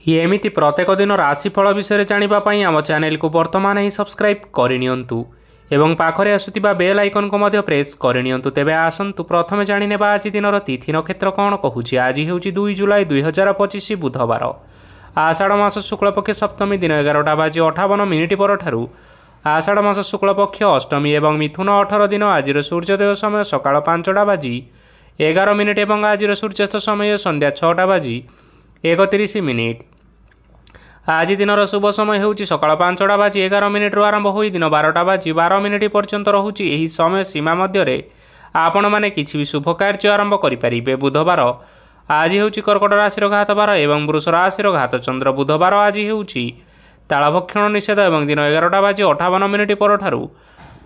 एमिति प्रत्येक दिन राशिफल विषय जानापी आम चैनल को वर्तमान ही सब्सक्राइब करनियंतु एवं पाखरे आसुतिबा बेल आइकन को मध्य प्रेस करनियंतु। तेबे आसंतु प्रथमे जानिनेबा आज दिनर तिथि नक्षत्र कौन कहूछि। आज हेउछि 2 जुलाई 2025 बुधवार। आषाढ़ मास शुक्लपक्ष सप्तमी दिन 11:58 परठारु आषाढ़ मास शुक्लपक्ष अष्टमी एवं मिथुन 18 दिन। आज सूर्योदय समय सकाळ 5:11 एवं आज सूर्यास्त समय संध्या 6:31। आज दिनर शुभ समय होउछि सकाळ 5:11 रु आरंभ होई दिन 12:12 पर्यंत रहुछि। एही समय सीमा मध्य आपण माने किछि भी शुभ कार्य आरंभ करि परिबे। बुधवार आज होउछि कर्कट राशि घात बार एवं वृष राशि घात चंद्र। बुधवार आज होउछि तालभक्षण निषेध एवं दिन 11:58 परठारु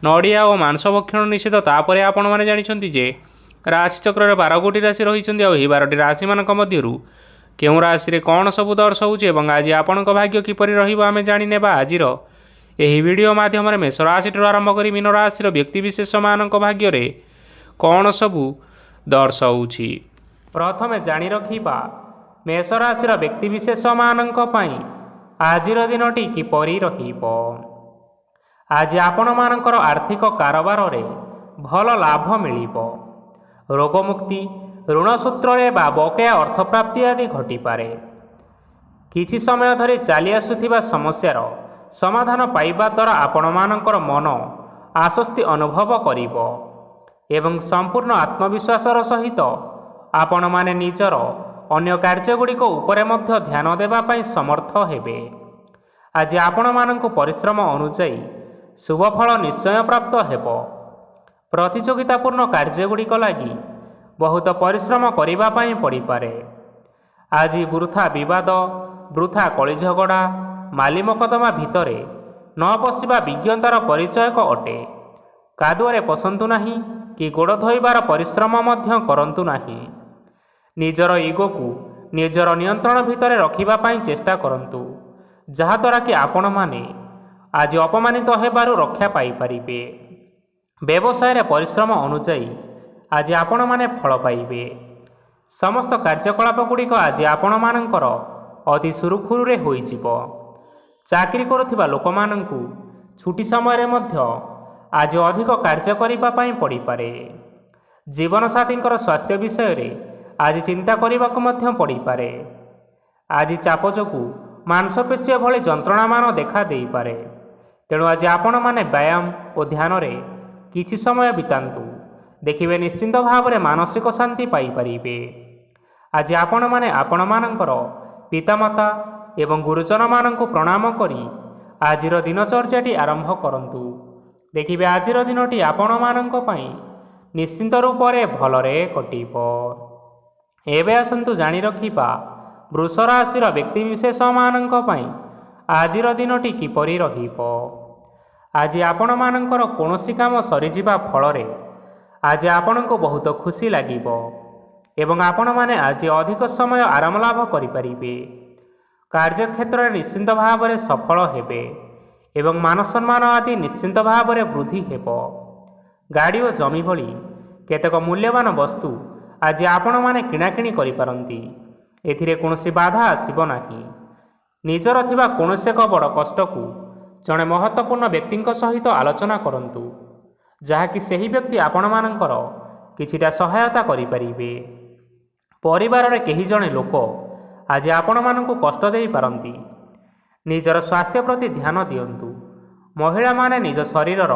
नड़िया और मांस भक्षण निषेध। तापर आपण माने जानिछन्ति जे राशि चक्र रे 12 गोटी राशि रहिछन्ति। आ 12टी राशि मानक मध्यरु केउ राशि रे कौन सब दर्शाऊँ एवं आज आपण भाग्य किपरि रहिबो आमे जानि नेबा। आजिर एही वीडियो माध्यम रे मेष राशि आरंभ करी मीन राशि व्यक्ति विशेष मानक भाग्य रे कौन सबू दर्शाऊँ। प्रथमे जानि रखिबा मेष राशि व्यक्ति विशेष मानक पई आजिर दिनटी किपरि रहिबो। आज आपण मानकर आर्थिक कारोबार रे भल लाभ मिलिबो। रोगमुक्ति ऋण सूत्र बा बकेया अर्थप्राप्ति आदि घटिपारे। किछि समय धरी चली आसुथिबा समस्यार समाधान पाइबा द्वारा आपण मानकर मन आश्वस्ति अनुभव करिबो एवं संपूर्ण आत्मविश्वासर सहित आपण माने निजर अन्य कार्यगुड़िक उपरे मध्य ध्यान देबा पई समर्थ हेबे। आज आपण मानंकु परिश्रम अनुसायी शुभ फल निश्चय प्राप्त हेबो। प्रतियोगितापूर्ण कार्यगुड़िक लागि बहुत परिश्रम करिबा पई पड़िपारे। आज वृथा विवाद वृथा कଳି झगड़ा माली मकदमा भितरे न पशिबा विज्ञतार परिचयक अटे। कादुअरे पसंतु नाही कि गोड़ धोइबार परिश्रम मध्य करंतु नाही। निजर इगो को निजर नियंत्रण भितरे रखिबा पई चेष्टा करंतु जहाद्वारा कि आपण माने आज अपमानित हेबारु रक्षा पाई परिबे। व्यवसाय रे परिश्रम अनुसायी आज आपण माने फल पाइबे। समस्त कार्यकलाप गुड़िक आज आपण मानकर अति सुरुखुरु रे होई जिवो। चाकरी करुथिबा लोक मानंकु छुट्टी समय रे मध्य आज अधिक कार्य करिबा पई पड़ी पारे। जीवन साथींकर स्वास्थ्य विषय रे आज चिंता करिबाकु मध्य पड़ी पारे। आज चाप जोगु मांसपेशी भली जंत्रणा मान देखा देई पारे। तेणु आज आपण माने व्यायाम और ध्यान रे किछि समय बितांतु। देखिबे निश्चिंत भाव में मानसिक शांति पाई परिबे। आज आपण माने आपण मानकर पितामाता एवं गुरुजन मानंकु प्रणाम करी आजिर दिनचर्याटी आरंभ करंतु। देखिबे आजिर दिनटी आपण मानंक पई निश्चिंत रूप रे भलरे कटिबो। एबे आसंतु जानि रखिबा वृष राशि व्यक्ति विशेष मानंक पई आजिर दिनटी किपरि रहिबो। आज आपण मानकर कोनोसी काम सरीजिबा फलरे आज आपण को बहुत खुशी लागिबो एवं आपण माने आज अधिक समय आराम लाभ करिपारिबे। कार्यक्षेत्र निश्चिंत भाव में सफल हेबे एवं मान सम्मान आदि निश्चिंत भाव में वृद्धि हेबो। गाड़ी और जमी भली केतेक मूल्यवान वस्तु आज आपण माने किणाकिणी करिपारंती। एथिरे कोनोसी बाधा आसिबो नाही। निजर थिबा कोनोसी एक बड़ कष्ट को जड़े महत्वपूर्ण व्यक्ति सहित आलोचना करंतु जहाँकि सही व्यक्ति आपण मानकर किछिटा सहायता करिपारिबे। परिवार रे केही जणे लोक आज आपण मानकु कष्ट देई पारंती। निजर स्वास्थ्य प्रति ध्यान दियंतु। महिला माने निज शरीरर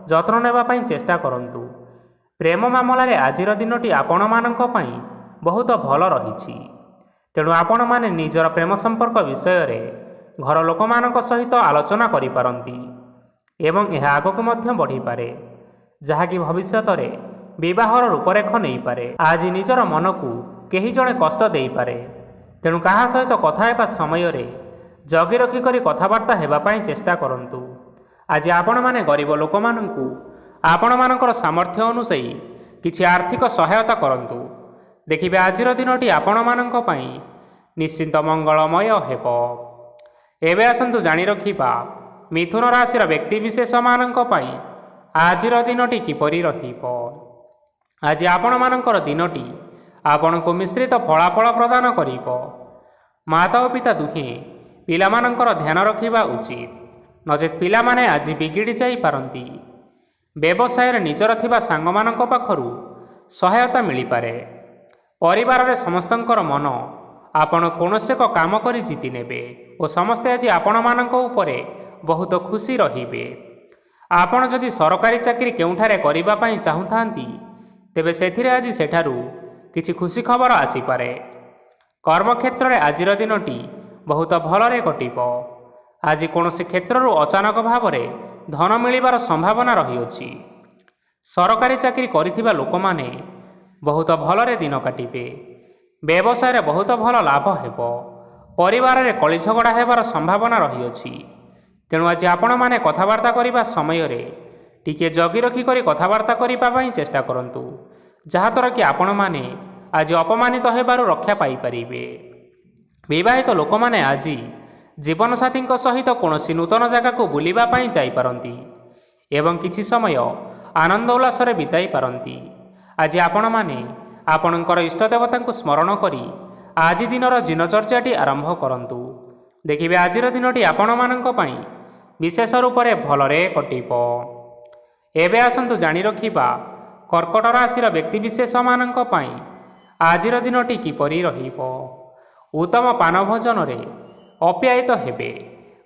जत्न नेबा पई चेष्टा करंतु। प्रेम मामला रे आजिर दिनटी आपण मानक पई बहुत भल रहिछि। तेणु आपण माने निजर प्रेम संपर्क विषय रे घर लोक मानक सहित आलोचना करि पारंती एवं यह आगकु मध्य बढ़ी पारे जहाँकि भविष्य विवाहर रूपरेख नहीं पारे। आज निजर मन को कहीं जड़े कष्ट दे पारे। तेणु क्या सहित कथा हेबा समय रे जगी रखिक कथबार्ता हेबापई चेष्टा करंतु। आज आपण माने गरीब लोक मानंकु आपण मानकर सामर्थ्य अनुसायी किछि आर्थिक सहायता करंतु। देखिबे आजिर दिनटी आपण मानंक पई निश्चिंत मंगलमय हेबो। एबे आसंतु जानि रखिबा मिथुन राशि व्यक्ति विशेष मानंक पई आजिर दिनटी किपरि रहिबो। आज आपण मानकर दिनटी आपण को मिश्रित फलाफल प्रदान करिबो। ମାତା ଓ ପିତା ଦୁହେଁ ପିଲାମାନଙ୍କର ଧ୍ୟାନ ରଖିବା ଉଚିତ, ନଚେତ୍ ପିଲାମାନେ ଆଜି ବିଗିଡ଼ି ଯାଇପାରନ୍ତି। ବ୍ୟବସାୟରେ ନିଜର ଥିବା ସାଙ୍ଗମାନଙ୍କ ପାଖରୁ ସହାୟତା ମିଳିପାରେ। ପରିବାରରେ ସମସ୍ତଙ୍କର ମନ ଆପଣ କୌଣସି ଏକ କାମ କରି ଜିତି ନେବେ ଓ ସମସ୍ତେ ଆଜି ଆପଣମାନଙ୍କ ଉପରେ ବହୁତ ଖୁସି ରହିବେ। ଆପଣ ଯଦି ସରକାରୀ ଚାକିରି କେଉଁଠାରେ କରିବା ପାଇଁ ଚାହୁଁଥାନ୍ତି, ତେବେ ସେଥିରେ ଆଜି ସେଠାରୁ କିଛି ଖୁସି ଖବର ଆସିପାରେ। କର୍ମକ୍ଷେତ୍ରରେ ଆଜିର ଦିନଟି ବହୁତ ଭଲରେ କଟିବ। ଆଜି କୌଣସି କ୍ଷେତ୍ରରୁ ଅଚାନକ ଭାବରେ ଧନ ମିଳିବାର ସମ୍ଭାବନା ରହିଅଛି। ସରକାରୀ ଚାକିରି କରିଥିବା ଲୋକମାନେ ବହୁତ ଭଲରେ ଦିନ କାଟିବେ। ବ୍ୟବସାୟରେ ବହୁତ ଭଲ ଲାଭ ହେବ। ପରିବାରରେ କଳିଝଗଡ଼ା ହେବାର ସମ୍ଭାବନା ରହିଅଛି। ତେଣୁ ଆଜି ଆପଣମାନେ କଥାବାର୍ତ୍ତା କରିବା ସମୟରେ ଟିକିଏ ଜଗି ରଖି କରି କଥାବାର୍ତ୍ତା କରିବା ପାଇଁ ଚେଷ୍ଟା କରନ୍ତୁ, ଯାହାଦ୍ୱାରା କି ଆପଣମାନେ ଆଜି ଅପମାନିତ ହେବାରୁ ରକ୍ଷା ପାଇପାରିବେ। ବିବାହିତ ଲୋକମାନେ ଆଜି ଜୀବନସାଥୀଙ୍କ ସହିତ କୌଣସି ନୂତନ ଜାଗାକୁ ବୁଲିବା ପାଇଁ ଯାଇପାରନ୍ତି ଏବଂ କିଛି ସମୟ ଆନନ୍ଦ ଉଲ୍ଲାସରେ ବିତାଇ ପାରନ୍ତି। ଆଜି ଆପଣମାନେ ଆପଣଙ୍କର ଇଷ୍ଟଦେବତାଙ୍କୁ ସ୍ମରଣ କରି ଆଜି ଦିନର ଦିନଚର୍ଯ୍ୟାଟି ଆରମ୍ଭ କରନ୍ତୁ। ଦେଖିବେ ଆଜିର ଦିନଟି ଆପଣମାନଙ୍କ ପାଇଁ ବିଶେଷ ରୂପରେ ଭଲରେ କଟିବ। ଏବେ ଆସନ୍ତୁ ଜାଣି ରଖିବା କର୍କଟ ରାଶିର ବ୍ୟକ୍ତିବିଶେଷମାନଙ୍କ ପାଇଁ ଆଜିର ଦିନଟି କିପରି ରହିବ। ଉତ୍ତମ ପାନ ଭୋଜନରେ ଅପ୍ୟାୟିତ ହେବେ।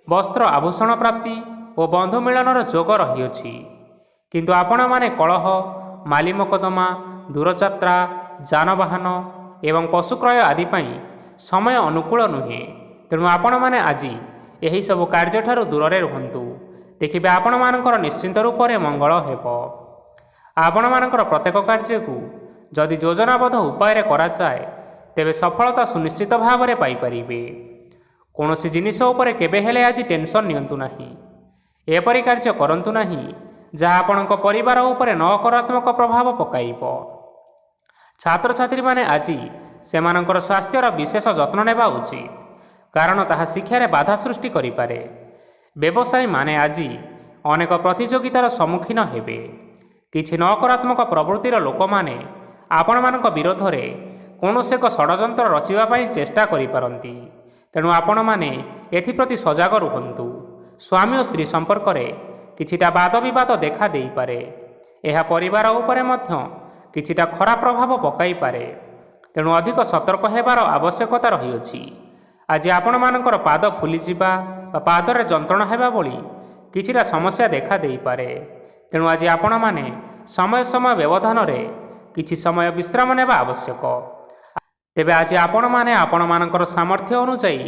ବସ୍ତ୍ର ଆଭୂଷଣ ପ୍ରାପ୍ତି ଓ ବନ୍ଧୁ ମିଳନର ଯୋଗ ରହିଅଛି। କିନ୍ତୁ ଆପଣମାନେ କଳହ, ମାଲି ମକଦ୍ଦମା, ଦୂରଯାତ୍ରା, ଯାନବାହନ ଏବଂ ପଶୁକ୍ରୟ ଆଦି ପାଇଁ ସମୟ ଅନୁକୂଳ ନୁହେଁ। ତେଣୁ ଆପଣମାନେ ଆଜି ଏହିସବୁ କାର୍ଯ୍ୟଠାରୁ ଦୂରରେ ରୁହନ୍ତୁ। ଦେଖିବେ ଆପଣମାନଙ୍କର ନିଶ୍ଚିନ୍ତ ରୂପରେ ମଙ୍ଗଳ ହେବ। ଆପଣମାନଙ୍କର ପ୍ରତ୍ୟେକ କାର୍ଯ୍ୟକୁ ଯଦି ଯୋଜନାବଦ୍ଧ ଉପାୟରେ କରାଯାଏ, ତେବେ ସଫଳତା ସୁନିଶ୍ଚିତ ଭାବରେ ପାଇପାରିବେ। କୌଣସି ଜିନିଷ ଉପରେ କେବେ ହେଲେ ଆଜି ଟେନସନ୍ ନିଅନ୍ତୁ ନାହିଁ। ଏପରି କାର୍ଯ୍ୟ କରନ୍ତୁ ନାହିଁ ଯାହା ଆପଣଙ୍କ ପରିବାର ଉପରେ ନକାରାତ୍ମକ ପ୍ରଭାବ ପକାଇବ। ଛାତ୍ରଛାତ୍ରୀମାନେ ଆଜି ସେମାନଙ୍କର ସ୍ୱାସ୍ଥ୍ୟର ବିଶେଷ ଯତ୍ନ ନେବା ଉଚିତ, କାରଣ ତାହା ଶିକ୍ଷାରେ ବାଧା ସୃଷ୍ଟି କରିପାରେ। ବ୍ୟବସାୟୀମାନେ ଆଜି ଅନେକ ପ୍ରତିଯୋଗିତାର ସମ୍ମୁଖୀନ ହେବେ। କିଛି ନକାରାତ୍ମକ ପ୍ରବୃତ୍ତିର ଲୋକମାନେ ଆପଣମାନଙ୍କ ବିରୋଧରେ କୌଣସି ଏକ ଷଡ଼ଯନ୍ତ୍ର ରଚିବା ପାଇଁ ଚେଷ୍ଟା କରିପାରନ୍ତି। ତେଣୁ ଆପଣମାନେ ଏଥିପ୍ରତି ସଜାଗ ରୁହନ୍ତୁ। ସ୍ୱାମୀ ଓ ସ୍ତ୍ରୀ ସମ୍ପର୍କରେ କିଛିଟା ବାଦବିବାଦ ଦେଖା ଦେଇପାରେ। ଏହା ପରିବାର ଉପରେ ମଧ୍ୟ କିଛିଟା ଖରାପ ପ୍ରଭାବ ପକାଇପାରେ। ତେଣୁ ଅଧିକ ସତର୍କ ହେବାର ଆବଶ୍ୟକତା ରହିଅଛି। ଆଜି ଆପଣମାନଙ୍କର ପାଦ ଫୁଲିଯିବା ବା ପାଦରେ ଯନ୍ତ୍ରଣା ହେବା ଭଳି କିଛିଟା ସମସ୍ୟା ଦେଖା ଦେଇପାରେ। ତେଣୁ ଆଜି ଆପଣମାନେ ସମୟ ସମୟ ବ୍ୟବଧାନରେ କିଛି ସମୟ ବିଶ୍ରାମ ନେବା ଆବଶ୍ୟକ। ତେବେ ଆଜି ଆପଣମାନେ ଆପଣମାନଙ୍କର ସାମର୍ଥ୍ୟ ଅନୁଯାୟୀ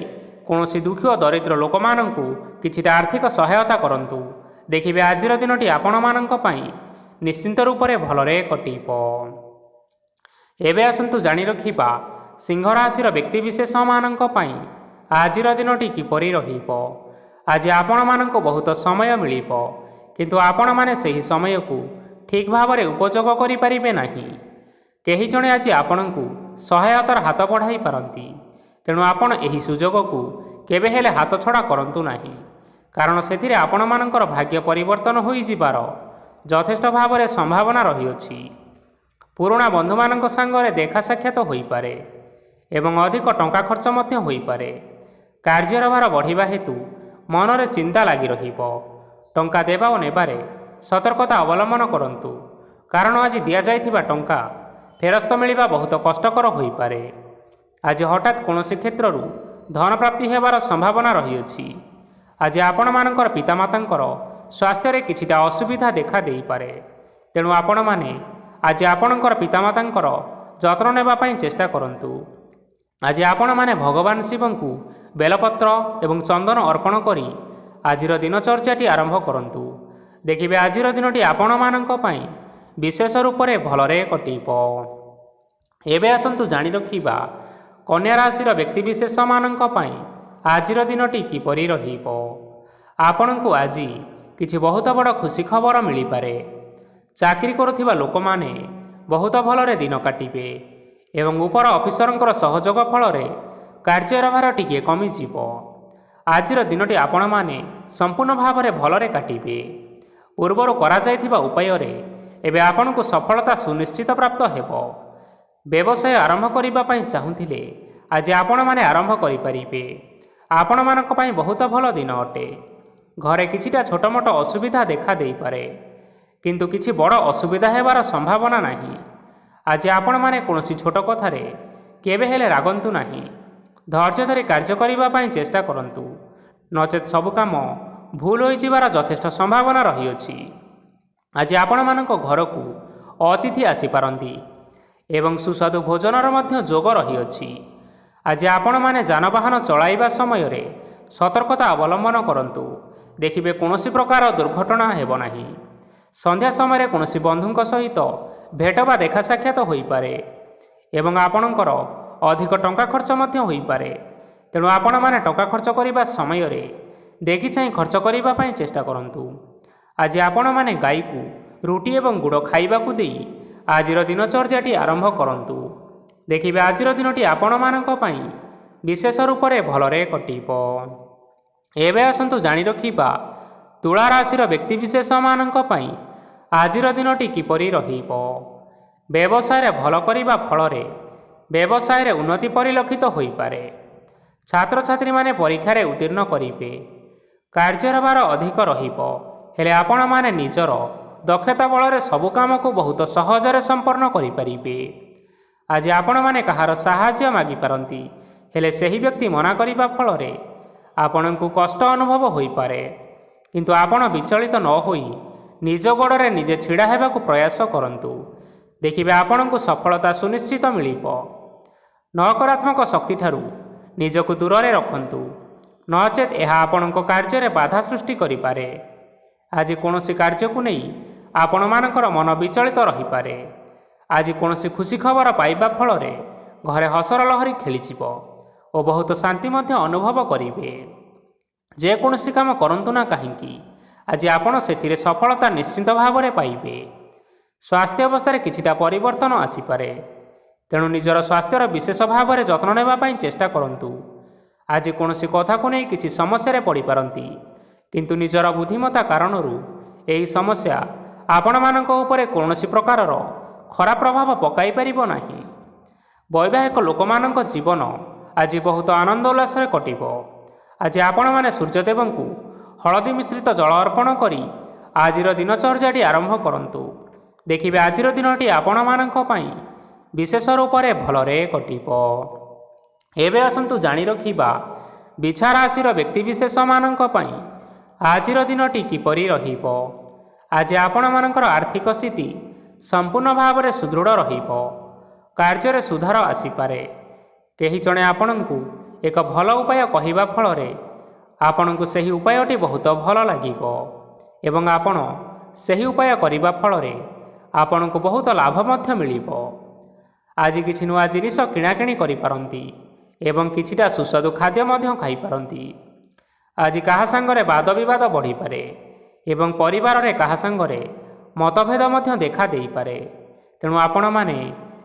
କୌଣସି ଦୁଃଖୀ ଓ ଦରିଦ୍ର ଲୋକମାନଙ୍କୁ କିଛିଟା ଆର୍ଥିକ ସହାୟତା କରନ୍ତୁ। ଦେଖିବେ ଆଜିର ଦିନଟି ଆପଣମାନଙ୍କ ପାଇଁ ନିଶ୍ଚିନ୍ତ ରୂପରେ ଭଲରେ କଟିବ। ଏବେ ଆସନ୍ତୁ ଜାଣି ରଖିବା ସିଂହ ରାଶିର ବ୍ୟକ୍ତିବିଶେଷମାନଙ୍କ ପାଇଁ ଆଜିର ଦିନଟି କିପରି ରହିବ। ଆଜି ଆପଣମାନଙ୍କୁ ବହୁତ ସମୟ ମିଳିବ, କିନ୍ତୁ ଆପଣମାନେ ସେହି ସମୟକୁ ଠିକ୍ ଭାବରେ ଉପଯୋଗ କରିପାରିବେ ନାହିଁ। କେହି ଜଣେ ଆଜି ଆପଣଙ୍କୁ ସହାୟତାର ହାତ ବଢ଼ାଇ ପାରନ୍ତି। ତେଣୁ ଆପଣ ଏହି ସୁଯୋଗକୁ କେବେ ହେଲେ ହାତଛଡ଼ା କରନ୍ତୁ ନାହିଁ, କାରଣ ସେଥିରେ ଆପଣମାନଙ୍କର ଭାଗ୍ୟ ପରିବର୍ତ୍ତନ ହୋଇଯିବାର ଯଥେଷ୍ଟ ଭାବରେ ସମ୍ଭାବନା ରହିଅଛି। ପୁରୁଣା ବନ୍ଧୁମାନଙ୍କ ସାଙ୍ଗରେ ଦେଖା ସାକ୍ଷାତ ହୋଇପାରେ ଏବଂ ଅଧିକ ଟଙ୍କା ଖର୍ଚ୍ଚ ମଧ୍ୟ ହୋଇପାରେ। କାର୍ଯ୍ୟର ଭାର ବଢ଼ିବା ହେତୁ ମନରେ ଚିନ୍ତା ଲାଗି ରହିବ। ଟଙ୍କା ଦେବା ଓ ନେବାରେ ସତର୍କତା ଅବଲମ୍ବନ କରନ୍ତୁ, କାରଣ ଆଜି ଦିଆଯାଇଥିବା ଟଙ୍କା ଫେରସ୍ତ ମିଳିବା ବହୁତ କଷ୍ଟକର ହୋଇପାରେ। ଆଜି ହଠାତ୍ କୌଣସି କ୍ଷେତ୍ରରୁ ଧନ ପ୍ରାପ୍ତି ହେବାର ସମ୍ଭାବନା ରହିଅଛି। ଆଜି ଆପଣମାନଙ୍କର ପିତାମାତାଙ୍କର ସ୍ୱାସ୍ଥ୍ୟରେ କିଛିଟା ଅସୁବିଧା ଦେଖା ଦେଇପାରେ। ତେଣୁ ଆପଣମାନେ ଆଜି ଆପଣଙ୍କର ପିତାମାତାଙ୍କର ଯତ୍ନ ନେବା ପାଇଁ ଚେଷ୍ଟା କରନ୍ତୁ। ଆଜି ଆପଣମାନେ ଭଗବାନ ଶିବଙ୍କୁ ବେଲପତ୍ର ଏବଂ ଚନ୍ଦନ ଅର୍ପଣ କରି ଆଜିର ଦିନଚର୍ଯ୍ୟାଟି ଆରମ୍ଭ କରନ୍ତୁ। ଦେଖିବେ ଆଜିର ଦିନଟି ଆପଣମାନଙ୍କ ପାଇଁ ବିଶେଷ ରୂପରେ ଭଲରେ କଟିବ। ଏବେ ଆସନ୍ତୁ ଜାଣି ରଖିବା କନ୍ୟା ରାଶିର ବ୍ୟକ୍ତିବିଶେଷମାନଙ୍କ ପାଇଁ ଆଜିର ଦିନଟି କିପରି ରହିବ। ଆପଣଙ୍କୁ ଆଜି କିଛି ବହୁତ ବଡ଼ ଖୁସି ଖବର ମିଳିପାରେ। ଚାକିରି କରୁଥିବା ଲୋକମାନେ ବହୁତ ଭଲରେ ଦିନ କାଟିବେ ଏବଂ ଉପର ଅଫିସରଙ୍କର ସହଯୋଗ ଫଳରେ କାର୍ଯ୍ୟର ଭାର ଟିକିଏ କମିଯିବ। ଆଜିର ଦିନଟି ଆପଣମାନେ ସମ୍ପୂର୍ଣ୍ଣ ଭାବରେ ଭଲରେ କାଟିବେ। ପୂର୍ବରୁ କରାଯାଇଥିବା ଉପାୟରେ ଏବେ ଆପଣଙ୍କୁ ସଫଳତା ସୁନିଶ୍ଚିତ ପ୍ରାପ୍ତ ହେବ। ବ୍ୟବସାୟ ଆରମ୍ଭ କରିବା ପାଇଁ ଚାହୁଁଥିଲେ ଆଜି ଆପଣମାନେ ଆରମ୍ଭ କରିପାରିବେ। ଆପଣମାନଙ୍କ ପାଇଁ ବହୁତ ଭଲ ଦିନ ଅଟେ। ଘରେ କିଛିଟା ଛୋଟମୋଟ ଅସୁବିଧା ଦେଖା ଦେଇପାରେ, କିନ୍ତୁ କିଛି ବଡ଼ ଅସୁବିଧା ହେବାର ସମ୍ଭାବନା ନାହିଁ। ଆଜି ଆପଣମାନେ କୌଣସି ଛୋଟ କଥାରେ କେବେ ହେଲେ ରାଗନ୍ତୁ ନାହିଁ। ଧୈର୍ଯ୍ୟ ଧରି କାର୍ଯ୍ୟ କରିବା ପାଇଁ ଚେଷ୍ଟା କରନ୍ତୁ, ନଚେତ୍ ସବୁ କାମ ଭୁଲ ହୋଇଯିବାର ଯଥେଷ୍ଟ ସମ୍ଭାବନା ରହିଅଛି। ଆଜି ଆପଣମାନଙ୍କ ଘରକୁ ଅତିଥି ଆସିପାରନ୍ତି ଏବଂ ସୁସ୍ୱାଦୁ ଭୋଜନର ମଧ୍ୟ ଯୋଗ ରହିଅଛି। ଆଜି ଆପଣମାନେ ଯାନବାହନ ଚଳାଇବା ସମୟରେ ସତର୍କତା ଅବଲମ୍ବନ କରନ୍ତୁ। ଦେଖିବେ କୌଣସି ପ୍ରକାର ଦୁର୍ଘଟଣା ହେବ ନାହିଁ। ସନ୍ଧ୍ୟା ସମୟରେ କୌଣସି ବନ୍ଧୁଙ୍କ ସହିତ ଭେଟ ବା ଦେଖା ସାକ୍ଷାତ ହୋଇପାରେ ଏବଂ ଆପଣଙ୍କର ଅଧିକ ଟଙ୍କା ଖର୍ଚ୍ଚ ମଧ୍ୟ ହୋଇପାରେ। ତେଣୁ ଆପଣମାନେ ଟଙ୍କା ଖର୍ଚ୍ଚ କରିବା ସମୟରେ ଦେଖି ଚାହିଁ ଖର୍ଚ୍ଚ କରିବା ପାଇଁ ଚେଷ୍ଟା କରନ୍ତୁ। ଆଜି ଆପଣମାନେ ଗାଈକୁ ରୁଟି ଏବଂ ଗୁଡ଼ ଖାଇବାକୁ ଦେଇ ଆଜିର ଦିନଚର୍ଯ୍ୟାଟି ଆରମ୍ଭ କରନ୍ତୁ। ଦେଖିବେ ଆଜିର ଦିନଟି ଆପଣମାନଙ୍କ ପାଇଁ ବିଶେଷ ରୂପରେ ଭଲରେ କଟିବ। ଏବେ ଆସନ୍ତୁ ଜାଣି ରଖିବା ତୁଳା ରାଶିର ବ୍ୟକ୍ତିବିଶେଷମାନଙ୍କ ପାଇଁ ଆଜିର ଦିନଟି କିପରି ରହିବ। ବ୍ୟବସାୟରେ ଭଲ କରିବା ଫଳରେ ବ୍ୟବସାୟରେ ଉନ୍ନତି ପରିଲକ୍ଷିତ ହୋଇପାରେ। ଛାତ୍ରଛାତ୍ରୀମାନେ ପରୀକ୍ଷାରେ ଉତ୍ତୀର୍ଣ୍ଣ କରିବେ। କାର୍ଯ୍ୟର ଭାର ଅଧିକ ରହିବ, ହେଲେ ଆପଣମାନେ ନିଜର ଦକ୍ଷତା ବଳରେ ସବୁ କାମକୁ ବହୁତ ସହଜରେ ସମ୍ପନ୍ନ କରିପାରିବେ। ଆଜି ଆପଣମାନେ କାହାର ସାହାଯ୍ୟ ମାଗିପାରନ୍ତି, ହେଲେ ସେହି ବ୍ୟକ୍ତି ମନା କରିବା ଫଳରେ ଆପଣଙ୍କୁ କଷ୍ଟ ଅନୁଭବ ହୋଇପାରେ। କିନ୍ତୁ ଆପଣ ବିଚଳିତ ନ ହୋଇ ନିଜ ଗୋଡ଼ରେ ନିଜେ ଛିଡ଼ା ହେବାକୁ ପ୍ରୟାସ କରନ୍ତୁ। ଦେଖିବେ ଆପଣଙ୍କୁ ସଫଳତା ସୁନିଶ୍ଚିତ ମିଳିବ। ନକାରାତ୍ମକ ଶକ୍ତିଠାରୁ ନିଜକୁ ଦୂରରେ ରଖନ୍ତୁ, ନଚେତ୍ ଏହା ଆପଣଙ୍କ କାର୍ଯ୍ୟରେ ବାଧା ସୃଷ୍ଟି କରିପାରେ। ଆଜି କୌଣସି କାର୍ଯ୍ୟକୁ ନେଇ ଆପଣମାନଙ୍କର ମନ ବିଚଳିତ ରହିପାରେ। ଆଜି କୌଣସି ଖୁସି ଖବର ପାଇବା ଫଳରେ ଘରେ ହସର ଲହରୀ ଖେଳିଯିବ ଓ ବହୁତ ଶାନ୍ତି ମଧ୍ୟ ଅନୁଭବ କରିବେ। ଯେକୌଣସି କାମ କରନ୍ତୁ ନା କାହିଁକି, ଆଜି ଆପଣ ସେଥିରେ ସଫଳତା ନିଶ୍ଚିତ ଭାବରେ ପାଇବେ। ସ୍ୱାସ୍ଥ୍ୟ ଅବସ୍ଥାରେ କିଛିଟା ପରିବର୍ତ୍ତନ ଆସିପାରେ, ତେଣୁ ନିଜର ସ୍ୱାସ୍ଥ୍ୟର ବିଶେଷ ଭାବରେ ଯତ୍ନ ନେବା ପାଇଁ ଚେଷ୍ଟା କରନ୍ତୁ। ଆଜି କୌଣସି କଥାକୁ ନେଇ କିଛି ସମସ୍ୟାରେ ପଡ଼ିପାରନ୍ତି, କିନ୍ତୁ ନିଜର ବୁଦ୍ଧିମତ୍ତା କାରଣରୁ ଏହି ସମସ୍ୟା ଆପଣମାନଙ୍କ ଉପରେ କୌଣସି ପ୍ରକାରର ଖରାପ ପ୍ରଭାବ ପକାଇ ପାରିବ ନାହିଁ। ବୈବାହିକ ଲୋକମାନଙ୍କ ଜୀବନ ଆଜି ବହୁତ ଆନନ୍ଦ ଉଲ୍ଲାସରେ କଟିବ। ଆଜି ଆପଣମାନେ ସୂର୍ଯ୍ୟଦେବଙ୍କୁ ହଳଦୀ ମିଶ୍ରିତ ଜଳ ଅର୍ପଣ କରି ଆଜିର ଦିନଚର୍ଯ୍ୟାଟି ଆରମ୍ଭ କରନ୍ତୁ। ଦେଖିବେ ଆଜିର ଦିନଟି ଆପଣମାନଙ୍କ ପାଇଁ ବିଶେଷ ରୂପରେ ଭଲରେ କଟିବ। ଏବେ ଆସନ୍ତୁ ଜାଣି ରଖିବା ବିଛା ରାଶିର ବ୍ୟକ୍ତିବିଶେଷମାନଙ୍କ ପାଇଁ ଆଜିର ଦିନଟି କିପରି ରହିବ। ଆଜି ଆପଣମାନଙ୍କର ଆର୍ଥିକ ସ୍ଥିତି ସମ୍ପୂର୍ଣ୍ଣ ଭାବରେ ସୁଦୃଢ଼ ରହିବ। କାର୍ଯ୍ୟରେ ସୁଧାର ଆସିପାରେ। କେହି ଜଣେ ଆପଣଙ୍କୁ ଏକ ଭଲ ଉପାୟ କହିବା ଫଳରେ ଆପଣଙ୍କୁ ସେହି ଉପାୟଟି ବହୁତ ଭଲ ଲାଗିବ ଏବଂ ଆପଣ ସେହି ଉପାୟ କରିବା ଫଳରେ ଆପଣଙ୍କୁ ବହୁତ ଲାଭ ମଧ୍ୟ ମିଳିବ। ଆଜି କିଛି ନୂଆ ଜିନିଷ କିଣାକିଣି କରିପାରନ୍ତି ଏବଂ କିଛିଟା ସୁସ୍ୱାଦୁ ଖାଦ୍ୟ ମଧ୍ୟ ଖାଇପାରନ୍ତି। ଆଜି କାହା ସାଙ୍ଗରେ ବାଦ ବିବାଦ ବଢ଼ିପାରେ ଏବଂ ପରିବାରରେ କାହା ସାଙ୍ଗରେ ମତଭେଦ ମଧ୍ୟ ଦେଖା ଦେଇପାରେ। ତେଣୁ ଆପଣମାନେ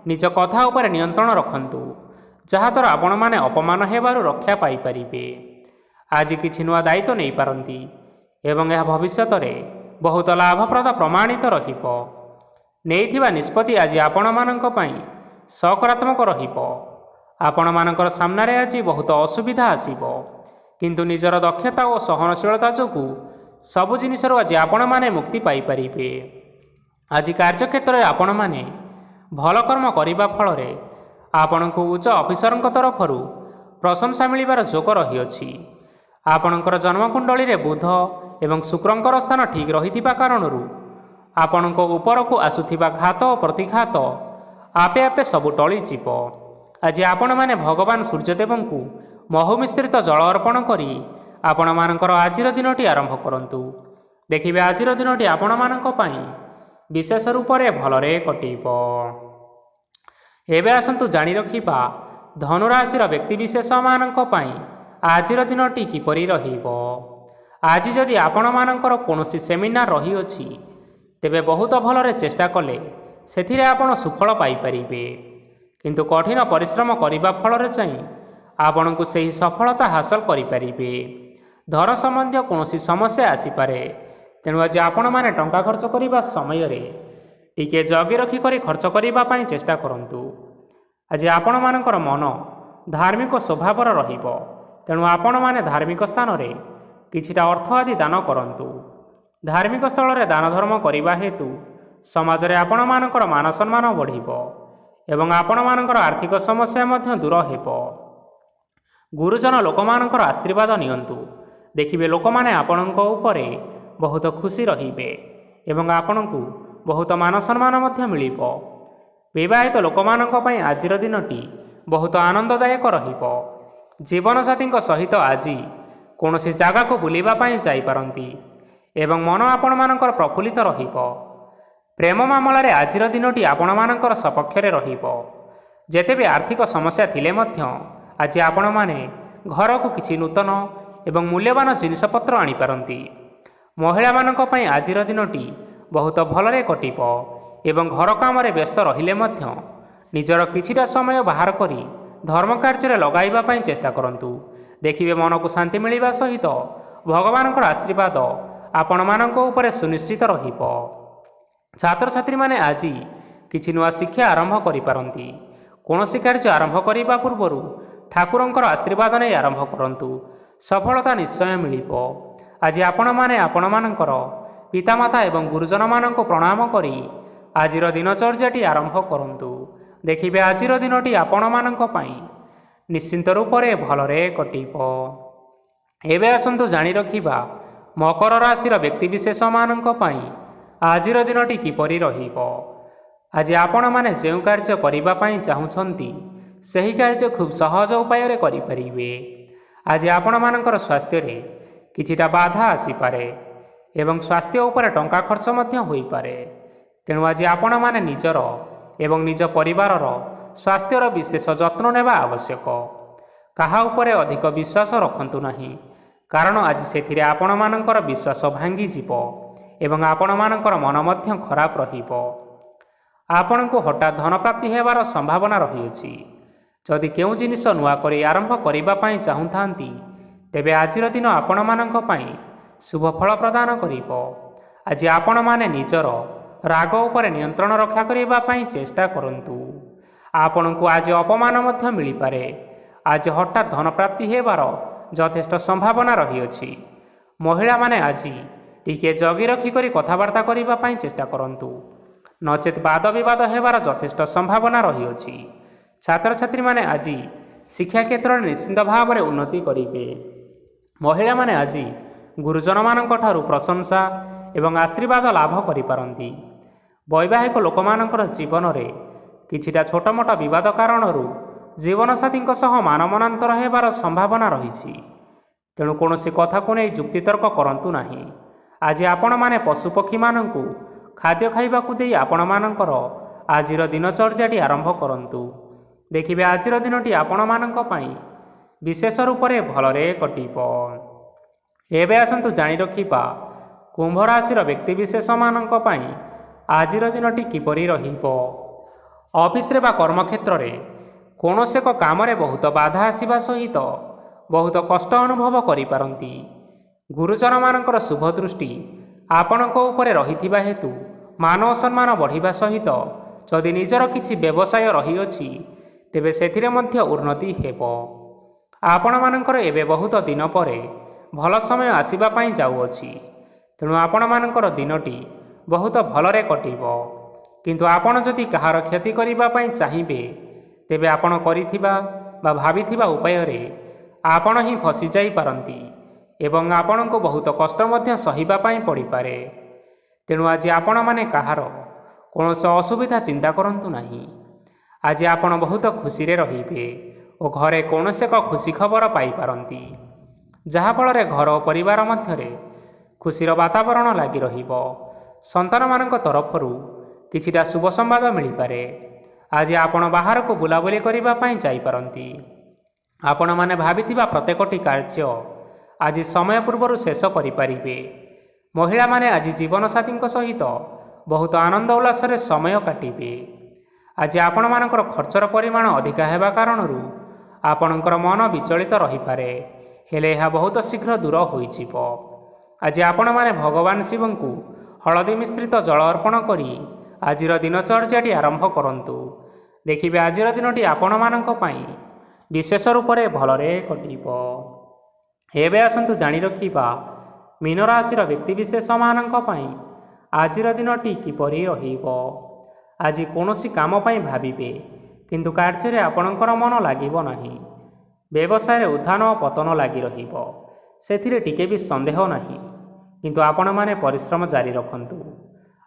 ନିଜ କଥା ଉପରେ ନିୟନ୍ତ୍ରଣ ରଖନ୍ତୁ, ଯାହାଦ୍ୱାରା ଆପଣମାନେ ଅପମାନ ହେବାରୁ ରକ୍ଷା ପାଇପାରିବେ। ଆଜି କିଛି ନୂଆ ଦାୟିତ୍ୱ ନେଇପାରନ୍ତି ଏବଂ ଏହା ଭବିଷ୍ୟତରେ ବହୁତ ଲାଭପ୍ରଦ ପ୍ରମାଣିତ ରହିବ। ନେଇଥିବା ନିଷ୍ପତ୍ତି ଆଜି ଆପଣମାନଙ୍କ ପାଇଁ ସକାରାତ୍ମକ ରହିବ। ଆପଣମାନଙ୍କର ସାମ୍ନାରେ ଆଜି ବହୁତ ଅସୁବିଧା ଆସିବ, କିନ୍ତୁ ନିଜର ଦକ୍ଷତା ଓ ସହନଶୀଳତା ଯୋଗୁଁ ସବୁ ଜିନିଷରୁ ଆଜି ଆପଣମାନେ ମୁକ୍ତି ପାଇପାରିବେ। ଆଜି କାର୍ଯ୍ୟକ୍ଷେତ୍ରରେ ଆପଣମାନେ ଭଲ କର୍ମ କରିବା ଫଳରେ ଆପଣଙ୍କୁ ଉଚ୍ଚ ଅଫିସରଙ୍କ ତରଫରୁ ପ୍ରଶଂସା ମିଳିବାର ଯୋଗ ରହିଅଛି। ଆପଣଙ୍କର ଜନ୍ମକୁଣ୍ଡଳୀରେ ବୁଧ ଏବଂ ଶୁକ୍ରଙ୍କର ସ୍ଥାନ ଠିକ୍ ରହିଥିବା କାରଣରୁ ଆପଣଙ୍କ ଉପରକୁ ଆସୁଥିବା ଘାତ ଓ ପ୍ରତିଘାତ ଆପେ ଆପେ ସବୁ ଟଳିଯିବ। ଆଜି ଆପଣମାନେ ଭଗବାନ ସୂର୍ଯ୍ୟଦେବଙ୍କୁ ମହୁ ମିଶ୍ରିତ ଜଳ ଅର୍ପଣ କରି ଆପଣମାନଙ୍କର ଆଜିର ଦିନଟି ଆରମ୍ଭ କରନ୍ତୁ। ଦେଖିବେ ଆଜିର ଦିନଟି ଆପଣମାନଙ୍କ ପାଇଁ ବିଶେଷ ରୂପରେ ଭଲରେ କଟିବ। ଏବେ ଆସନ୍ତୁ ଜାଣି ରଖିବା ଧନୁରାଶିର ବ୍ୟକ୍ତିବିଶେଷମାନଙ୍କ ପାଇଁ ଆଜିର ଦିନଟି କିପରି ରହିବ। ଆଜି ଯଦି ଆପଣମାନଙ୍କର କୌଣସି ସେମିନାର ରହିଅଛି, ତେବେ ବହୁତ ଭଲରେ ଚେଷ୍ଟା କଲେ ସେଥିରେ ଆପଣ ସୁଫଳ ପାଇପାରିବେ, କିନ୍ତୁ କଠିନ ପରିଶ୍ରମ କରିବା ଫଳରେ ଚାହିଁ ଆପଣଙ୍କୁ ସେହି ସଫଳତା ହାସଲ କରିପାରିବେ। ଧନ ସମ୍ବନ୍ଧୀୟ କୌଣସି ସମସ୍ୟା ଆସିପାରେ, ତେଣୁ ଆଜି ଆପଣମାନେ ଟଙ୍କା ଖର୍ଚ୍ଚ କରିବା ସମୟରେ ଟିକିଏ ଜଗି ରଖି କରି ଖର୍ଚ୍ଚ କରିବା ପାଇଁ ଚେଷ୍ଟା କରନ୍ତୁ। ଆଜି ଆପଣମାନଙ୍କର ମନ ଧାର୍ମିକ ସ୍ୱଭାବର ରହିବ। ତେଣୁ ଆପଣମାନେ ଧାର୍ମିକ ସ୍ଥାନରେ କିଛିଟା ଅର୍ଥ ଆଦି ଦାନ କରନ୍ତୁ। ଧାର୍ମିକ ସ୍ଥଳରେ ଦାନ ଧର୍ମ କରିବା ହେତୁ ସମାଜରେ ଆପଣମାନଙ୍କର ମାନ ସମ୍ମାନ ବଢ଼ିବ ଏବଂ ଆପଣମାନଙ୍କର ଆର୍ଥିକ ସମସ୍ୟା ମଧ୍ୟ ଦୂର ହେବ। ଗୁରୁଜନ ଲୋକମାନଙ୍କର ଆଶୀର୍ବାଦ ନିଅନ୍ତୁ। ଦେଖିବେ ଲୋକମାନେ ଆପଣଙ୍କ ଉପରେ ବହୁତ ଖୁସି ରହିବେ ଏବଂ ଆପଣଙ୍କୁ ବହୁତ ମାନ ସମ୍ମାନ ମଧ୍ୟ ମିଳିବ। ବିବାହିତ ଲୋକମାନଙ୍କ ପାଇଁ ଆଜିର ଦିନଟି ବହୁତ ଆନନ୍ଦଦାୟକ ରହିବ। ଜୀବନସାଥୀଙ୍କ ସହିତ ଆଜି କୌଣସି ଜାଗାକୁ ବୁଲିବା ପାଇଁ ଯାଇପାରନ୍ତି ଏବଂ ମନ ଆପଣମାନଙ୍କର ପ୍ରଫୁଲ୍ଲିତ ରହିବ। ପ୍ରେମ ମାମଲାରେ ଆଜିର ଦିନଟି ଆପଣମାନଙ୍କର ସପକ୍ଷରେ ରହିବ। ଯେତେ ବି ଆର୍ଥିକ ସମସ୍ୟା ଥିଲେ ମଧ୍ୟ ଆଜି ଆପଣମାନେ ଘରକୁ କିଛି ନୂତନ ଏବଂ ମୂଲ୍ୟବାନ ଜିନିଷପତ୍ର ଆଣିପାରନ୍ତି। ମହିଳାମାନଙ୍କ ପାଇଁ ଆଜିର ଦିନଟି ବହୁତ ଭଲରେ କଟିବ ଏବଂ ଘର କାମରେ ବ୍ୟସ୍ତ ରହିଲେ ମଧ୍ୟ ନିଜର କିଛିଟା ସମୟ ବାହାର କରି ଧର୍ମ କାର୍ଯ୍ୟରେ ଲଗାଇବା ପାଇଁ ଚେଷ୍ଟା କରନ୍ତୁ। ଦେଖିବେ ମନକୁ ଶାନ୍ତି ମିଳିବା ସହିତ ଭଗବାନଙ୍କର ଆଶୀର୍ବାଦ ଆପଣମାନଙ୍କ ଉପରେ ସୁନିଶ୍ଚିତ ରହିବ। ଛାତ୍ରଛାତ୍ରୀମାନେ ଆଜି କିଛି ନୂଆ ଶିକ୍ଷା ଆରମ୍ଭ କରିପାରନ୍ତି। କୌଣସି କାର୍ଯ୍ୟ ଆରମ୍ଭ କରିବା ପୂର୍ବରୁ ଠାକୁରଙ୍କର ଆଶୀର୍ବାଦ ନେଇ ଆରମ୍ଭ କରନ୍ତୁ। ସଫଳତା ନିଶ୍ଚୟ ମିଳିବ। ଆଜି ଆପଣମାନେ ଆପଣମାନଙ୍କର ପିତାମାତା ଏବଂ ଗୁରୁଜନମାନଙ୍କୁ ପ୍ରଣାମ କରି ଆଜିର ଦିନଚର୍ଯ୍ୟାଟି ଆରମ୍ଭ କରନ୍ତୁ। ଦେଖିବେ ଆଜିର ଦିନଟି ଆପଣମାନଙ୍କ ପାଇଁ ନିଶ୍ଚିନ୍ତ ରୂପରେ ଭଲରେ କଟିବ। ଏବେ ଆସନ୍ତୁ ଜାଣି ରଖିବା ମକର ରାଶିର ବ୍ୟକ୍ତିବିଶେଷମାନଙ୍କ ପାଇଁ ଆଜିର ଦିନଟି କିପରି ରହିବ। ଆଜି ଆପଣମାନେ ଯେଉଁ କାର୍ଯ୍ୟ କରିବା ପାଇଁ ଚାହୁଁଛନ୍ତି ସେହି କାର୍ଯ୍ୟ ଖୁବ୍ ସହଜ ଉପାୟରେ କରିପାରିବେ। ଆଜି ଆପଣମାନଙ୍କର ସ୍ୱାସ୍ଥ୍ୟରେ କିଛିଟା ବାଧା ଆସିପାରେ ଏବଂ ସ୍ୱାସ୍ଥ୍ୟ ଉପରେ ଟଙ୍କା ଖର୍ଚ୍ଚ ମଧ୍ୟ ହୋଇପାରେ। ତେଣୁ ଆଜି ଆପଣମାନେ ନିଜର ଏବଂ ନିଜ ପରିବାରର ସ୍ୱାସ୍ଥ୍ୟର ବିଶେଷ ଯତ୍ନ ନେବା ଆବଶ୍ୟକ। କାହା ଉପରେ ଅଧିକ ବିଶ୍ୱାସ ରଖନ୍ତୁ ନାହିଁ, କାରଣ ଆଜି ସେଥିରେ ଆପଣମାନଙ୍କର ବିଶ୍ୱାସ ଭାଙ୍ଗିଯିବ ଏବଂ ଆପଣମାନଙ୍କର ମନ ମଧ୍ୟ ଖରାପ ରହିବ। ଆପଣଙ୍କୁ ହଠାତ୍ ଧନପ୍ରାପ୍ତି ହେବାର ସମ୍ଭାବନା ରହିଅଛି। ଯଦି କେଉଁ ଜିନିଷ ନୂଆ କରି ଆରମ୍ଭ କରିବା ପାଇଁ ଚାହୁଁଥାନ୍ତି ତେବେ ଆଜିର ଦିନ ଆପଣମାନଙ୍କ ପାଇଁ ଶୁଭ ଫଳ ପ୍ରଦାନ କରିବ। ଆଜି ଆପଣମାନେ ନିଜର ରାଗ ଉପରେ ନିୟନ୍ତ୍ରଣ ରକ୍ଷା କରିବା ପାଇଁ ଚେଷ୍ଟା କରନ୍ତୁ। ଆପଣଙ୍କୁ ଆଜି ଅପମାନ ମଧ୍ୟ ମିଳିପାରେ। ଆଜି ହଠାତ୍ ଧନପ୍ରାପ୍ତି ହେବାର ଯଥେଷ୍ଟ ସମ୍ଭାବନା ରହିଅଛି। ମହିଳାମାନେ ଆଜି ଟିକିଏ ଜଗି ରଖିକରି କଥାବାର୍ତ୍ତା କରିବା ପାଇଁ ଚେଷ୍ଟା କରନ୍ତୁ, ନଚେତ୍ ବାଦ ବିବାଦ ହେବାର ଯଥେଷ୍ଟ ସମ୍ଭାବନା ରହିଅଛି। ଛାତ୍ରଛାତ୍ରୀମାନେ ଆଜି ଶିକ୍ଷା କ୍ଷେତ୍ରରେ ନିଶ୍ଚିତ ଭାବରେ ଉନ୍ନତି କରିବେ। ମହିଳାମାନେ ଆଜି ଗୁରୁଜନମାନଙ୍କ ଠାରୁ ପ୍ରଶଂସା ଏବଂ ଆଶୀର୍ବାଦ ଲାଭ କରିପାରନ୍ତି। ବୈବାହିକ ଲୋକମାନଙ୍କର ଜୀବନରେ କିଛିଟା ଛୋଟମୋଟ ବିବାଦ କାରଣରୁ ଜୀବନସାଥୀଙ୍କ ସହ ମାନମନାନ୍ତର ହେବାର ସମ୍ଭାବନା ରହିଛି। ତେଣୁ କୌଣସି କଥାକୁ ନେଇ ଯୁକ୍ତିତର୍କ କରନ୍ତୁ ନାହିଁ। ଆଜି ଆପଣମାନେ ପଶୁପକ୍ଷୀମାନଙ୍କୁ ଖାଦ୍ୟ ଖାଇବାକୁ ଦେଇ ଆପଣମାନଙ୍କର ଆଜିର ଦିନଚର୍ଯ୍ୟାଟି ଆରମ୍ଭ କରନ୍ତୁ। ଦେଖିବେ ଆଜିର ଦିନଟି ଆପଣମାନଙ୍କ ପାଇଁ ବିଶେଷ ରୂପରେ ଭଲରେ କଟିବ। ଏବେ ଆସନ୍ତୁ ଜାଣି ରଖିବା କୁମ୍ଭ ରାଶିର ବ୍ୟକ୍ତିବିଶେଷମାନଙ୍କ ପାଇଁ ଆଜିର ଦିନଟି କିପରି ରହିବ। ଅଫିସରେ ବା କର୍ମକ୍ଷେତ୍ରରେ କୌଣସି ଏକ କାମରେ ବହୁତ ବାଧା ଆସିବା ସହିତ ବହୁତ କଷ୍ଟ ଅନୁଭବ କରିପାରନ୍ତି। ଗୁରୁଜନମାନଙ୍କର ଶୁଭ ଦୃଷ୍ଟି ଆପଣଙ୍କ ଉପରେ ରହିଥିବା ହେତୁ ମାନ ଓ ସମ୍ମାନ ବଢ଼ିବା ସହିତ ଯଦି ନିଜର କିଛି ବ୍ୟବସାୟ ରହିଅଛି ତେବେ ସେଥିରେ ମଧ୍ୟ ଉନ୍ନତି ହେବ। ଆପଣମାନଙ୍କର ଏବେ ବହୁତ ଦିନ ପରେ ଭଲ ସମୟ ଆସିବା ପାଇଁ ଯାଉଅଛି। ତେଣୁ ଆପଣମାନଙ୍କର ଦିନଟି ବହୁତ ଭଲରେ କଟିବ। କିନ୍ତୁ ଆପଣ ଯଦି କାହାର କ୍ଷତି କରିବା ପାଇଁ ଚାହିଁବେ ତେବେ ଆପଣ କରିଥିବା ବା ଭାବିଥିବା ଉପାୟରେ ଆପଣ ହିଁ ଫସିଯାଇପାରନ୍ତି ଏବଂ ଆପଣଙ୍କୁ ବହୁତ କଷ୍ଟ ମଧ୍ୟ ସହିବା ପାଇଁ ପଡ଼ିପାରେ। ତେଣୁ ଆଜି ଆପଣମାନେ କାହାର କୌଣସି ଅସୁବିଧା ଚିନ୍ତା କରନ୍ତୁ ନାହିଁ। ଆଜି ଆପଣ ବହୁତ ଖୁସିରେ ରହିବେ ଓ ଘରେ କୌଣସି ଏକ ଖୁସି ଖବର ପାଇପାରନ୍ତି, ଯାହାଫଳରେ ଘର ଓ ପରିବାର ମଧ୍ୟରେ ଖୁସିର ବାତାବରଣ ଲାଗି ରହିବ। ସନ୍ତାନମାନଙ୍କ ତରଫରୁ କିଛିଟା ଶୁଭ ସମ୍ବାଦ ମିଳିପାରେ। ଆଜି ଆପଣ ବାହାରକୁ ବୁଲାବୁଲି କରିବା ପାଇଁ ଯାଇପାରନ୍ତି। ଆପଣମାନେ ଭାବିଥିବା ପ୍ରତ୍ୟେକଟି କାର୍ଯ୍ୟ ଆଜି ସମୟ ପୂର୍ବରୁ ଶେଷ କରିପାରିବେ। ମହିଳାମାନେ ଆଜି ଜୀବନସାଥୀଙ୍କ ସହିତ ବହୁତ ଆନନ୍ଦ ଉଲ୍ଲାସରେ ସମୟ କାଟିବେ। ଆଜି ଆପଣମାନଙ୍କର ଖର୍ଚ୍ଚର ପରିମାଣ ଅଧିକା ହେବା କାରଣରୁ ଆପଣଙ୍କର ମନ ବିଚଳିତ ରହିପାରେ, ହେଲେ ଏହା ବହୁତ ଶୀଘ୍ର ଦୂର ହୋଇଯିବ। ଆଜି ଆପଣମାନେ ଭଗବାନ ଶିବଙ୍କୁ ହଳଦୀ ମିଶ୍ରିତ ଜଳ ଅର୍ପଣ କରି ଆଜିର ଦିନଚର୍ଯ୍ୟାଟି ଆରମ୍ଭ କରନ୍ତୁ। ଦେଖିବେ ଆଜିର ଦିନଟି ଆପଣମାନଙ୍କ ପାଇଁ विशेष रूप से भलरे कटिब। एबे आसंतु जानि रखिबा मीन राशि व्यक्तिविशेष मानक पई आजिर दिनटी किपरि रहिबो। आज कौनसी काम पई भाबिबे किंतु कार्य आपणकर मन लागिब नाही। व्यवसाय उत्थान और पतन लगी रहिबो, सेथिरे टिके भी संदेह नाही, किंतु आपण माने परिश्रम जारी रखंतु।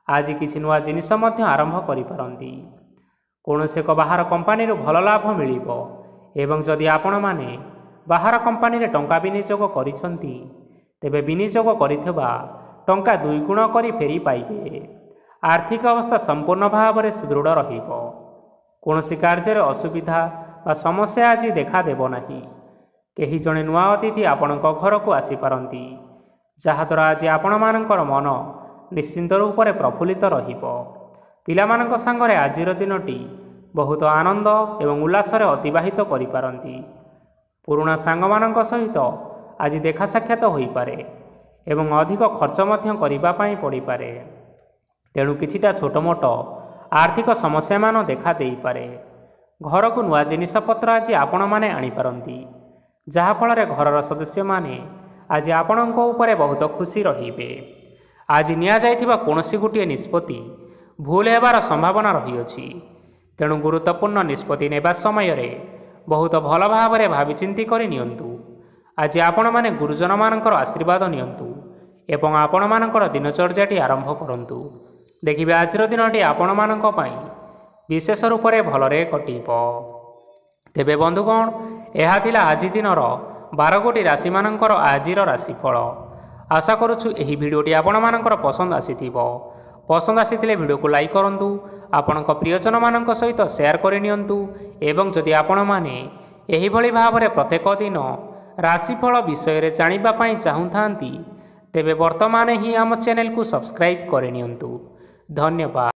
आज किछि नुआ जिनिस मध्य आरंभ करि पारंती। कौनसी एक बाहर कंपानी भल लाभ मिलिबो एवं जदि आपण माने बाहर कंपानी रे टंका विनियोग करिसंती तेबे विनियोग करिथबा टंका दुई गुण करी फेरी पाइबे। आर्थिक अवस्था संपूर्ण भाव में सुदृढ़ रहिबो। कौनसी कार्य असुविधा वा समस्या आज देखा देबो नाही। केही जणे नुआ अतिथि आपणक घर को आसी पारंती, जहाद्वारा आज आपण मानकर मन निश्चिंत रूप से प्रफुल्लित रहिबो। पिलामानक संगरे आजिर दिनटी बहुत आनंद एवं उल्लास अतिबाहित करि पारंती। पुराणा सांगमानक सहित आज देखा साक्षात होई पारे एवं अधिक खर्च मध्य करिबा पई पड़ी पारे। तेणु किछिटा छोट मोट आर्थिक समस्या मान देखा देई पारे। घर को नुआ जिनिसपत्र आज आपण माने आनी पारंती, जहाँफल घरर सदस्य माने आज आपणक उपरे बहुत खुशी रहिबे। आज निया जाइथिबा कौनसी गोटे निष्पत्ति भूल हेबार संभावना रहिअछि। तेणु गुरुत्वपूर्ण निष्पत्ति नेबा समय रे बहुत भल भाव में भाविचिंती करि नियंतु। आज आपण माने गुरुजन मानकर आशीर्वाद नियंतु एवं आपण मानकर दिनचर्याटी आरंभ करंतु। देखिबे आजिर दिनटी आपण मानक पई विशेष रूप से भलरे कटिब। तेबे बंधुगण, यह थिला आज दिनर 12 गोटी राशि मानकर आजिर राशिफल। आशा करुछु एही भिडियोटी आपण मानकर पसंद आसीथिबो। पसंद आसीथिले भिडियो को लाइक करंतु, आपणक प्रियजन मानक सहित शेयर करि नियंतु एवं जदि आपण माने एही भली भाबरे प्रत्येक दिन राशिफल विषय जानिबा पई चाहुथांती तेबे वर्तमान ही आम चैनल को सब्सक्राइब करि नियंतु। धन्यवाद।